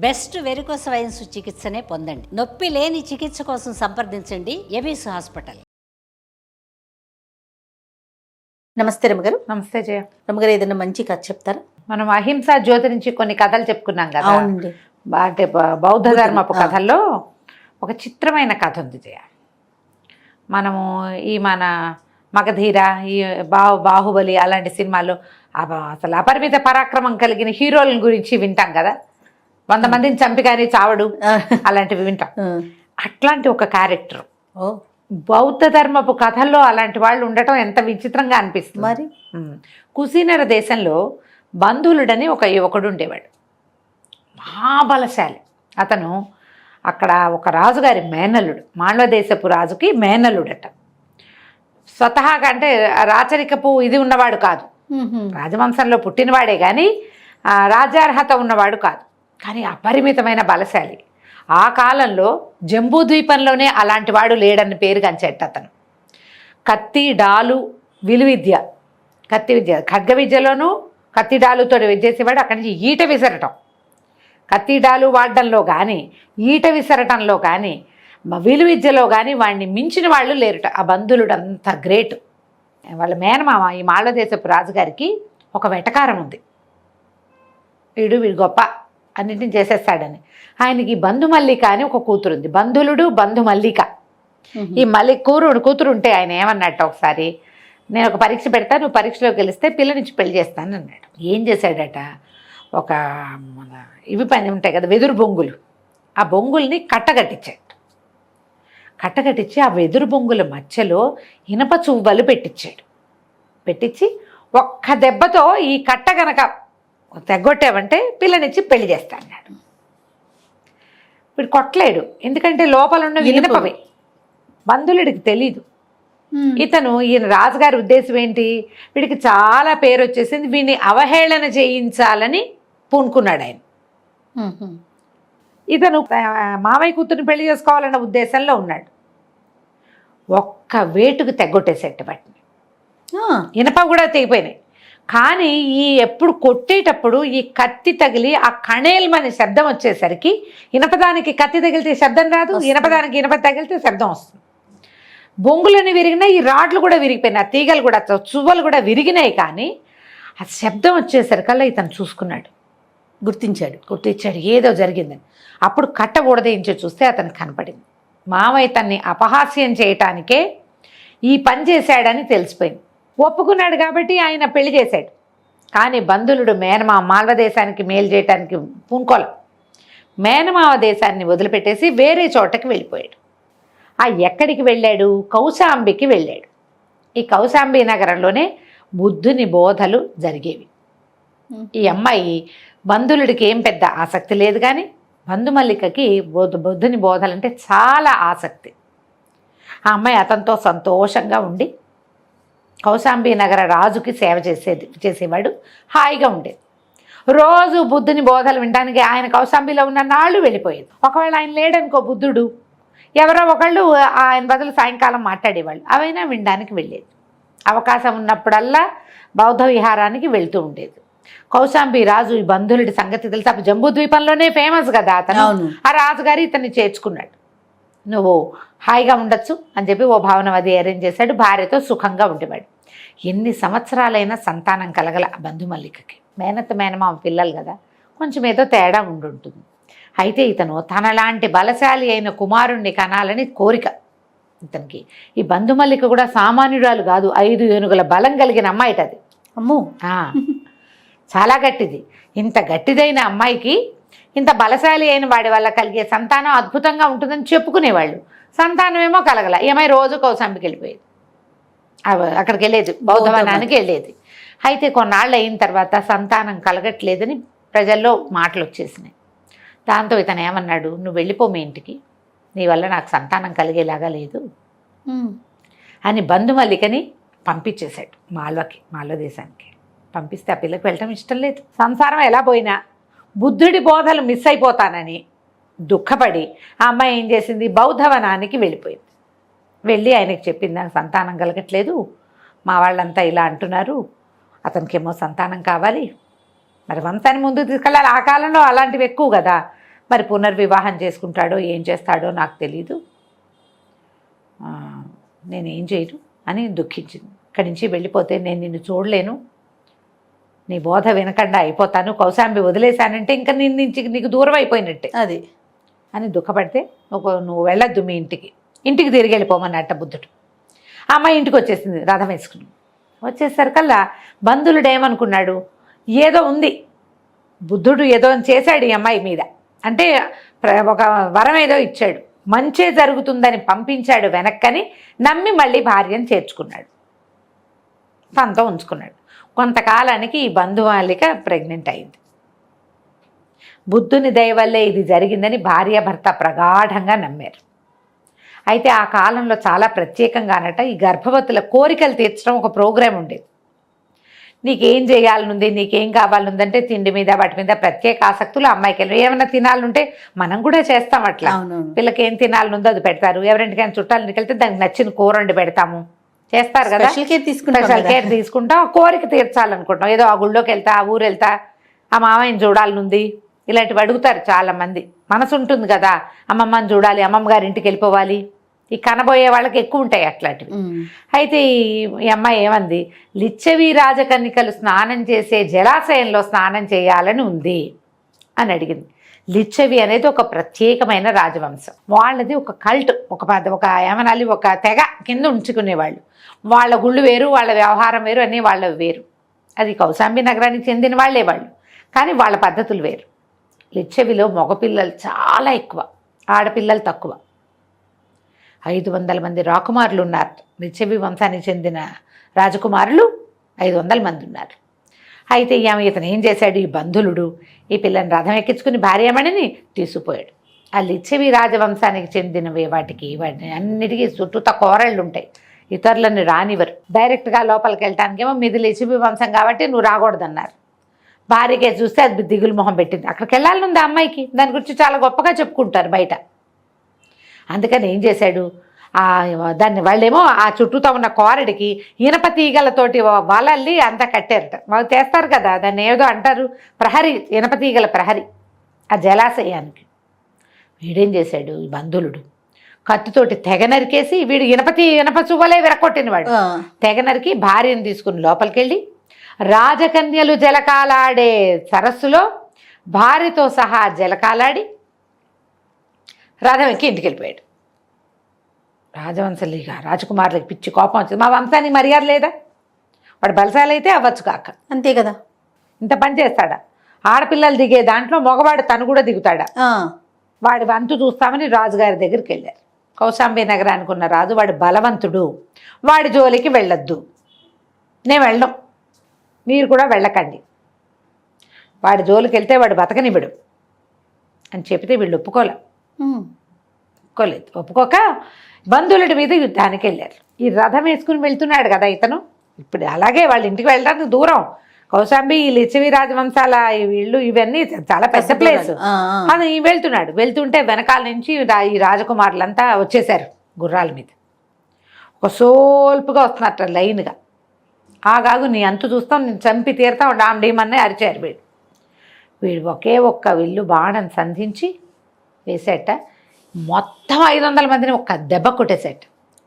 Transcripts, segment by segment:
Best varicose veins చికిత్సనే పొందండి. నొప్పి లేని చికిత్స కోసం సంప్రదించండి ఎబిస్ హాస్పిటల్. నమస్తే రమ్మగారు. నమస్తే జయ. రమ్మగారు, ఏదైనా మంచి కథ చెప్తారా? మనం అహింసా జ్యోతి నుంచి కొన్ని కథలు చెప్పుకున్నాం కదా. అవునండి. అంటే బౌద్ధ ధర్మపు కథల్లో ఒక చిత్రమైన కథ ఉంది జయ. మనము మన మగధీర, ఈ బాహుబలి అలాంటి సినిమాల్లో అసలు అపరిమిత పరాక్రమం కలిగిన హీరోల గురించి వింటాం కదా. 100 మందిని చంపి కానీ చావడు అలాంటివి వింటాం. అట్లాంటి ఒక క్యారెక్టర్ బౌద్ధ ధర్మపు కథల్లో అలాంటి వాళ్ళు ఉండటం ఎంత విచిత్రంగా అనిపిస్తుంది. మరి కుశీనర దేశంలో బంధువులుడని ఒక యువకుడు ఉండేవాడు. మహాబలశాలి. అతను అక్కడ ఒక రాజుగారి మేనల్లుడు, మాండవ దేశపు రాజుకి మేనల్లుడట. స్వతహాగా అంటే రాచరికపు ఇది ఉన్నవాడు కాదు, రాజవంశంలో పుట్టినవాడే కానీ రాజ్యార్హత ఉన్నవాడు కాదు, కానీ అపరిమితమైన బలశాలి. ఆ కాలంలో జంబూ ద్వీపంలోనే అలాంటి వాడు లేడని పేరు కంచెట్ట అతను. కత్తి డాలు విలువిద్య, కత్తి విద్య, ఖడ్గ విద్యలోనూ కత్తి డాలుతో విద్యేసేవాడు. అక్కడి నుంచి ఈట విసరటం, కత్తి డాలు వాడడంలో కానీ ఈట విసరటంలో కానీ విలువిద్యలో కానీ వాడిని మించిన వాళ్ళు లేరుట. ఆ బంధువులుడు అంత గ్రేట్. వాళ్ళ మేనమామ ఈ మాళదేశపు రాజుగారికి ఒక వెటకారం ఉంది, వీడు గొప్ప అన్నింటిని చేసేస్తాడని. ఆయనకి బంధుమల్లిక అని ఒక కూతురు ఉంది. బంధులుడు బంధుమల్లిక. ఈ కూతురు ఉంటే ఆయన ఏమన్నట్టు, ఒకసారి నేను ఒక పరీక్ష పెడతా, నువ్వు పరీక్షలో గెలిస్తే పిల్లనిచ్చి పెళ్లి చేస్తాను అన్నాడు. ఏం చేశాడట, ఒక ఇవి పని ఉంటాయి కదా వెదురు బొంగులు, ఆ బొంగుల్ని కట్టగట్టించాడు. కట్టగట్టించి ఆ వెదురు బొంగుల మధ్యలో ఇనప చువ్వలు పెట్టించి ఒక్క దెబ్బతో ఈ కట్ట గనక తెగొట్టావంటే పిల్లనిచ్చి పెళ్లి చేస్తా అన్నాడు. వీడు కొట్టలేడు, ఎందుకంటే లోపల ఉన్న ఇనపవే. బంధువుడికి తెలీదు. ఈయన రాజుగారి ఉద్దేశం ఏంటి, వీడికి చాలా పేరు వచ్చేసింది, వీడిని అవహేళన చేయించాలని పూనుకున్నాడు ఆయన. ఇతను మావయ్య కూతురుని పెళ్లి చేసుకోవాలన్న ఉద్దేశంలో ఉన్నాడు. ఒక్క వేటుకు తెగొట్టేసేట వాటిని, ఇనప కూడా తెగిపోయినాయి. కానీ ఎప్పుడు కొట్టేటప్పుడు ఈ కత్తి తగిలి ఆ కణేల్మని శబ్దం వచ్చేసరికి, ఇనపదానికి కత్తి తగిలితే శబ్దం రాదు, ఇనపదానికి ఇనప తగిలితే శబ్దం వస్తుంది. బొంగులని విరిగినాయి, ఈ రాడ్లు కూడా విరిగిపోయినాయి, ఆ తీగలు కూడా చువ్వలు కూడా విరిగినాయి. కానీ ఆ శబ్దం వచ్చేసరికల్లా ఇతను చూసుకున్నాడు, గుర్తించాడు ఏదో జరిగిందని. అప్పుడు కట్ట ఊడదేయించి చూస్తే అతనికి కనపడింది. మామయ్య తన్ని అపహాస్యం చేయటానికే ఈ పని చేశాడని తెలిసిపోయింది. ఒప్పుకున్నాడు కాబట్టి ఆయన పెళ్లి చేశాడు. కానీ బంధువులుడు మేనమావ మాల్వ దేశానికి మేలు చేయటానికి పూనుకోలం. మేనమావ దేశాన్ని వదిలిపెట్టేసి వేరే చోటకి వెళ్ళిపోయాడు. ఎక్కడికి వెళ్ళాడు, కౌశాంబికి వెళ్ళాడు. ఈ కౌశాంబి నగరంలోనే బుద్ధుని బోధలు జరిగేవి. ఈ అమ్మాయి బంధువులుడికి ఏం పెద్ద ఆసక్తి లేదు, కానీ బంధుమల్లికకి బుద్ధుని బోధలంటే చాలా ఆసక్తి. ఆ అమ్మాయి అతనితో సంతోషంగా ఉండి కౌశాంబి నగర రాజుకి సేవ చేసేవాడు. హాయిగా ఉండేది. రోజు బుద్ధుని బోధలు వినడానికి ఆయన కౌశాంబిలో ఉన్న నాళ్ళు వెళ్ళిపోయేది. ఒకవేళ ఆయన లేడనుకో బుద్ధుడు, ఎవరో ఒకళ్ళు ఆయన బదులు సాయంకాలం మాట్లాడేవాళ్ళు, అవైనా వినడానికి వెళ్ళేది. అవకాశం ఉన్నప్పుడల్లా బౌద్ధ విహారానికి వెళ్తూ ఉండేది. కౌశాంబి రాజు ఈ బంధువుడి సంగతి తెలుసు. అప్పుడు జంబూ ద్వీపంలోనే ఫేమస్ కదా అతను. ఆ రాజుగారి ఇతన్ని చేర్చుకున్నాడు. నువ్వు హాయిగా ఉండొచ్చు అని చెప్పి ఓ భవనం అది అరేంజ్ చేశాడు. భార్యతో సుఖంగా ఉండేవాడు. ఎన్ని సంవత్సరాలైనా సంతానం కలగల బంధుమల్లికకి. మేనమామ పిల్లలు కదా, కొంచెం ఏదో తేడా ఉండుంటుంది. అయితే ఇతను తనలాంటి బలశాలి అయిన కుమారుణ్ణి కనాలని కోరిక ఇతనికి. ఈ బంధుమల్లిక కూడా సామాన్యురాలు కాదు, 5 ఏనుగుల బలం కలిగిన అమ్మాయిట అది. అమ్మో, చాలా గట్టిది. ఇంత గట్టిదైన అమ్మాయికి ఇంత బలశాలి అయిన వాడి వల్ల కలిగే సంతానం అద్భుతంగా ఉంటుందని చెప్పుకునేవాళ్ళు. సంతానం ఏమో కలగల. ఏమై రోజు కౌశాంబికి వెళ్ళిపోయేది, అక్కడికి వెళ్ళేది, బౌద్ధవనానికి వెళ్ళేది. అయితే కొన్నాళ్ళు అయిన తర్వాత సంతానం కలగట్లేదని ప్రజల్లో మాటలు వచ్చేసినాయి. దాంతో ఇతను ఏమన్నాడు, నువ్వు వెళ్ళిపో మీ ఇంటికి, నీ వల్ల నాకు సంతానం కలిగేలాగా లేదు అని బంధుమల్లికని పంపించేశాడు మాల్వ దేశానికి. పంపిస్తే ఆ పిల్లకి వెళ్ళటం ఇష్టం లేదు. సంసారం ఎలా పోయినా బుద్ధుడి బోధలు మిస్ అయిపోతానని దుఃఖపడి ఆ అమ్మాయి ఏం చేసింది, బౌద్ధవనానికి వెళ్ళిపోయింది. వెళ్ళి ఆయనకి చెప్పింది, నాకు సంతానం కలగట్లేదు, మా వాళ్ళంతా ఇలా అంటున్నారు, అతనికేమో సంతానం కావాలి, మరి వంశాన్ని ముందుకు తీసుకెళ్ళాలి. ఆ కాలంలో అలాంటివి ఎక్కువ కదా. మరి పునర్వివాహం చేసుకుంటాడో ఏం చేస్తాడో నాకు తెలీదు, నేనేం చేయను అని దుఃఖించింది. ఇక్కడి నుంచి వెళ్ళిపోతే నేను నిన్ను చూడలేను, నీ బోధ వినకుండా అయిపోతాను, కౌశాంబి వదిలేశానంటే ఇంకా నేను నీకు దూరం అయిపోయినట్టే అది అని దుఃఖపడితే నువ్వు వెళ్ళొద్దు మీ ఇంటికి తిరిగి వెళ్ళిపోమన్నట్ట బుద్ధుడు. ఆ అమ్మాయి ఇంటికి వచ్చేసింది రథం వేసుకుని. వచ్చేసరికల్లా బంధువుడు ఏమనుకున్నాడు, ఏదో ఉంది, బుద్ధుడు ఏదో చేశాడు ఈ అమ్మాయి మీద, అంటే ఒక వరం ఏదో ఇచ్చాడు, మంచే జరుగుతుందని పంపించాడు వెనక్కని నమ్మి మళ్ళీ భార్యను చేర్చుకున్నాడు, తనతో ఉంచుకున్నాడు. కొంతకాలానికి ఈ బంధువాలిక ప్రెగ్నెంట్ అయింది. బుద్ధుని దయ వల్లే ఇది జరిగిందని భార్యాభర్త ప్రగాఢంగా నమ్మారు. అయితే ఆ కాలంలో చాలా ప్రత్యేకంగానట ఈ గర్భవతుల కోరికలు తీర్చడం ఒక ప్రోగ్రాం ఉండేది. నీకేం చేయాలనుంది, నీకేం కావాలనుందంటే తిండి మీద వాటి మీద ప్రత్యేక ఆసక్తులు అమ్మాయికి ఏమైనా తినాలనుంటే మనం కూడా చేస్తాం అట్లా. పిల్లకి ఏం తినాలనుందో అది పెడతారు. ఎవరింటికైనా చుట్టాలకి వెళ్తే దానికి నచ్చిన కూర వండి పెడతాము, చేస్తారు కదా, స్పెషల్ కేర్ తీసుకుంటాం. కోరిక తీర్చాలనుకుంటాం, ఏదో ఆ గుళ్ళోకి వెళ్తా, ఆ ఊరు వెళ్తా, ఆ మామయ్యని చూడాలనుంది, ఇలాంటివి అడుగుతారు చాలామంది. మనసు ఉంటుంది కదా, అమ్మమ్మని చూడాలి, అమ్మమ్మ గారి ఇంటికి వెళ్ళిపోవాలి, ఈ కనబోయే వాళ్ళకి ఎక్కువ ఉంటాయి అట్లాంటివి. అయితే ఈ అమ్మాయి ఏమంది, లిచ్చవి రాజకన్నికలు స్నానం చేసే జలాశయంలో స్నానం చేయాలని ఉంది అని అడిగింది. లిచ్చవి అనేది ఒక ప్రత్యేకమైన రాజవంశం, వాళ్ళది ఒక కల్ట్, ఒక ఏమనాలి, ఒక తెగ కింద ఉంచుకునేవాళ్ళు. వాళ్ళ గుళ్ళు వేరు, వాళ్ళ వ్యవహారం వేరు, అన్నీ వాళ్ళవి వేరు. అది కౌశాంబి నగరానికి చెందిన వాళ్ళే వాళ్ళు, కానీ వాళ్ళ పద్ధతులు వేరు. లిచ్చవిలో మగపిల్లలు చాలా ఎక్కువ, ఆడపిల్లలు తక్కువ. 500 మంది రాకుమారులు ఉన్నారు. లిచ్చవి వంశానికి చెందిన రాజకుమారులు 500 మంది ఉన్నారు. అయితే ఇతను ఏం చేశాడు, ఈ బంధులుడు ఈ పిల్లని రథం ఎక్కించుకుని భార్యమణిని తీసుకుపోయాడు. ఆ లిచ్చవి రాజవంశానికి చెందినవి వాటికి అన్నిటికీ చుట్టూత కోరళ్ళు ఉంటాయి, ఇతరులను రానివ్వరు. డైరెక్ట్గా లోపలికి వెళ్ళటానికేమో మీది లిచ్చవి వంశం కాబట్టి నువ్వు రాకూడదన్నారు. భార్యకే చూస్తే అది దిగులు మొహం పెట్టింది. అక్కడికి వెళ్ళాలనుంది ఆ అమ్మాయికి, దాని గురించి చాలా గొప్పగా చెప్పుకుంటారు బయట. అందుకని ఏం చేశాడు, దాన్ని వాళ్ళేమో ఆ చుట్టూతో ఉన్న కోరడికి ఇనప తీగలతోటి వలల్లి అంతా కట్టారట. వాళ్ళు చేస్తారు కదా, దాన్ని ఏదో అంటారు, ప్రహరీ, ఇనప తీగల ప్రహరీ ఆ జలాశయానికి. వీడేం చేశాడు, ఈ బంధులుడు కత్తితోటి తెగ నరికేసి, వీడు ఇనప చువ్వలే విరక్కొట్టినవాడు, తెగ నరికి భార్యను తీసుకుని లోపలికి వెళ్ళి రాజకన్యలు జలకాలాడే సరస్సులో భార్యతో సహా జలకాలాడి రథం ఎక్కి ఇంటికి వెళ్ళిపోయాడు. రాజవంశలిగా రాజకుమారులకి పిచ్చి కోపం వచ్చింది, మా వంశానికి మర్యాద లేదా, వాడు బలశాలైతే అవ్వచ్చు కాక, అంతే కదా, ఇంత పని చేస్తాడా, ఆడపిల్లలు దిగే దాంట్లో మగవాడు తను కూడా దిగుతాడా, వాడి వంతు చూస్తామని రాజుగారి దగ్గరికి వెళ్ళారు. కౌశాంబి నగరానికి ఉన్న రాజు, వాడు బలవంతుడు, వాడి జోలికి వెళ్ళొద్దు, నేను వెళ్ళడం, మీరు కూడా వెళ్ళకండి, వాడి జోలికి వెళ్తే వాడు బతకనివ్వడు అని చెప్తే వీళ్ళు ఒప్పుకోలేదు. ఒప్పుకోక బంధువుల మీద యుద్ధానికి వెళ్ళారు. ఈ రథం వేసుకుని వెళ్తున్నాడు కదా ఇతను, ఇప్పుడు అలాగే వాళ్ళ ఇంటికి వెళ్ళడానికి దూరం, కౌశాంబి ఈ లిచ్చవి రాజవంశాల వీళ్ళు ఇవన్నీ చాలా పెద్ద ప్లేస్, అది వెళ్తుంటే వెనకాల నుంచి ఈ రాజకుమారులంతా వచ్చేసారు గుర్రాల మీద, ఒక సోల్పుగా వస్తున్నట్టు లైన్గా. ఆగాగు, నీ అంతు చూస్తాం, నేను చంపి తీరుతాం, డామ్ డీమన్నే అరిచారు వీడు ఒకే ఒక్క విల్లు బాణం సంధించి వేసేట, మొత్తం 500 మందిని ఒక్క దెబ్బ కొట్టేసేట.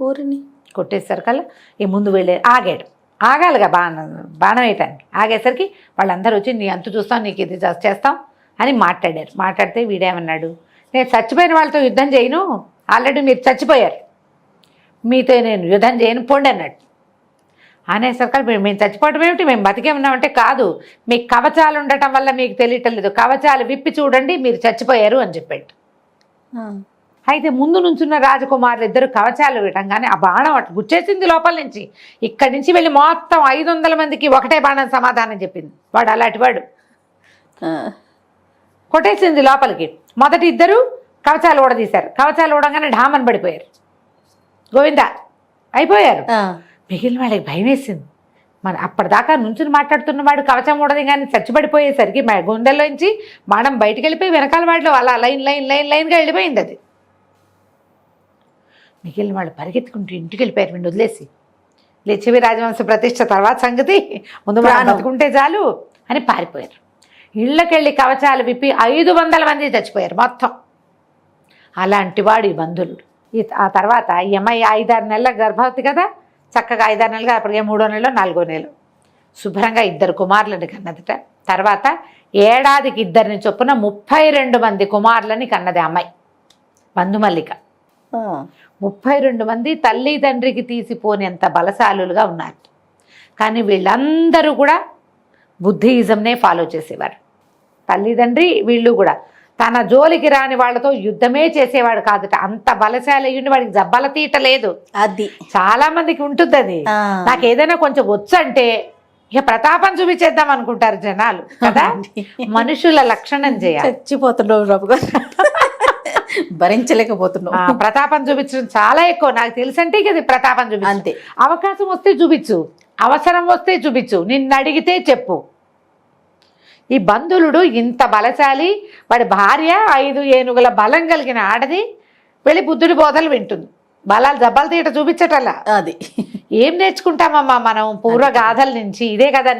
ఊరిని కొట్టేసరికల్లా ఈ ముందు వెళ్ళే ఆగాలిగా బాణం వేయటానికి. ఆగేసరికి వాళ్ళందరూ వచ్చి నీ అంతు చూస్తాం, నీకు ఇది చేస్తాం అని మాట్లాడితే వీడేమన్నాడు, నేను చచ్చిపోయిన వాళ్ళతో యుద్ధం చేయను, ఆల్రెడీ మీరు చచ్చిపోయారు, మీతో నేను యుద్ధం చేయను, పోండి అన్నట్టు. అనేసరికి మేము చచ్చిపోవడం ఏమిటి, మేము బతికే ఉన్నామంటే, కాదు మీకు కవచాలు ఉండటం వల్ల మీకు తెలియటం లేదు, కవచాలు విప్పి చూడండి మీరు చచ్చిపోయారు అని చెప్పాడు. అయితే ముందు నుంచున్న రాజకుమారులు ఇద్దరు కవచాలు విటంగానే ఆ బాణం అటు గుచ్చేసింది లోపల నుంచి. ఇక్కడి నుంచి వెళ్ళి మొత్తం 500 మందికి ఒకటే బాణం సమాధానం చెప్పింది. వాడు అలాంటి వాడు, కొట్టేసింది లోపలికి. మొదటి ఇద్దరు కవచాలు ఊడదీశారు, కవచాలు ఊడగానే ఢామని పడిపోయారు, గోవిందా అయిపోయారు. మిగిలిన వాళ్ళకి భయం వేసింది. అప్పటిదాకా నుంచుని మాట్లాడుతున్నవాడు కవచం ఊడది కానీ చచ్చిపడిపోయేసరికి గుండెల్లోంచి బాణం బయటికి వెళ్ళిపోయి వెనకాల వాడిలో అలా లైన్గా వెళ్ళిపోయింది. అది మిగిలిన వాళ్ళు పరిగెత్తుకుంటూ ఇంటికి వెళ్ళిపోయారు వీడిని వదిలేసి. లిచ్చవి రాజవంశ ప్రతిష్ట తర్వాత సంగతి, ముందు మనం బతుకుంటే చాలు అని పారిపోయారు. ఇళ్ళకెళ్ళి కవచాలు విప్పి 500 మంది చచ్చిపోయారు మొత్తం. అలాంటి వాడు ఈ బంధువుడు. ఆ తర్వాత ఈ అమ్మాయి 5-6 నెలల గర్భవతి కదా, చక్కగా 5-6 నెలలుగా అప్పటికే 3వ నెలలో 4వ నెల శుభ్రంగా 2 కుమారులని కన్నదట. తర్వాత ఏడాదికి 2 చొప్పున 32 మంది కుమారులని కన్నది అమ్మాయి బంధుమల్లిక. 32 మంది తల్లి తండ్రికి తీసిపోనేంత బలశాలులుగా ఉన్నారు. కానీ వీళ్ళందరూ కూడా బుద్ధిజంనే ఫాలో చేసేవారు. తల్లిదండ్రి వీళ్ళు కూడా తన జోలికి రాని వాళ్ళతో యుద్ధమే చేసేవాడు కాదుట. అంత బలశాలి అయ్యుండి వాడికి జబ్బల తీట లేదు. అది చాలా మందికి ఉంటుంది అది. నాకు ఏదైనా కొంచెం వచ్చంటే ఇక ప్రతాపం చూపించేద్దాం అనుకుంటారు జనాలు కదా. మనుషుల లక్షణం చేయాలి. చచ్చిపోతున్నావు రాబు గారు, భరించలేకపోతున్నావు. ప్రతాపం చూపించడం చాలా ఎక్కువ. నాకు తెలుసంటే ఇక అది ప్రతాపం చూపించు. అంతే. అవకాశం వస్తే చూపించు, అవసరం వస్తే చూపించు, నిన్ను అడిగితే చెప్పు. ఈ బంధువుడు ఇంత బలశాలి. వాడి భార్య 5 ఏనుగుల బలం కలిగిన ఆడది వెళ్ళి బుద్ధుడి బోధలు వింటుంది. బలాలు జబ్బలు తీట చూపించటల్లా. అది ఏం నేర్చుకుంటామమ్మా మనం పూర్వగాథల నుంచి? ఇదే కదా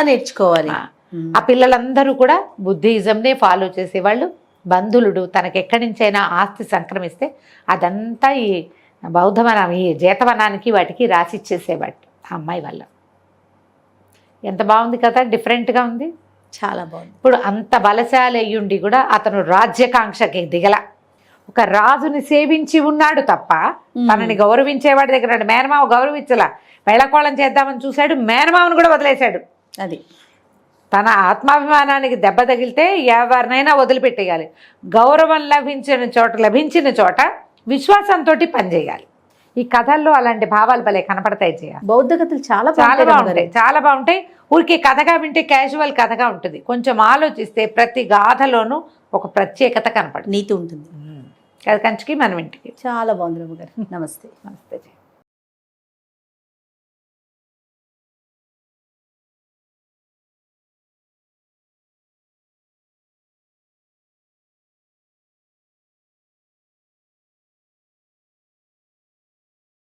నేర్చుకోవాలి. ఆ పిల్లలందరూ కూడా బుద్ధిజంనే ఫాలో చేసేవాళ్ళు. బంధువుడు తనకెక్కడి నుంచైనా ఆస్తి సంక్రమిస్తే అదంతా ఈ బౌద్ధవనం, ఈ జీతవనానికి వాటికి రాసిచ్చేసేవాడు ఆ అమ్మాయి వల్ల. ఎంత బాగుంది కదా, డిఫరెంట్గా ఉంది. చాలా బాగుంది. ఇప్పుడు అంత బలశాలి అయ్యుండి కూడా అతను రాజ్యకాంక్షకి దిగల. ఒక రాజుని సేవించి ఉన్నాడు తప్ప తనని గౌరవించేవాడి దగ్గర మేనమావ గౌరవించలా. వేళకోళం చేద్దామని చూశాడు, మేనమావను కూడా వదిలేశాడు. అది తన ఆత్మాభిమానానికి దెబ్బ తగిలితే ఎవరినైనా వదిలిపెట్టేయాలి. గౌరవం లభించిన చోట విశ్వాసంతో పనిచేయాలి. ఈ కథల్లో అలాంటి భావాలు భలే కనపడతాయి. బౌద్ధ కథలు చాలా బాగుంటాయి, చాలా బాగుంటాయి. ఊరికి కథగా వింటే క్యాజువల్ కథగా ఉంటుంది. కొంచెం ఆలోచిస్తే ప్రతి గాథలోనూ ఒక ప్రత్యేకత కనపడుతుంది, నీతి ఉంటుంది. అది కంచికి మనం ఇంటికి. చాలా బాగుంది రాబు గారు. నమస్తే. నమస్తే.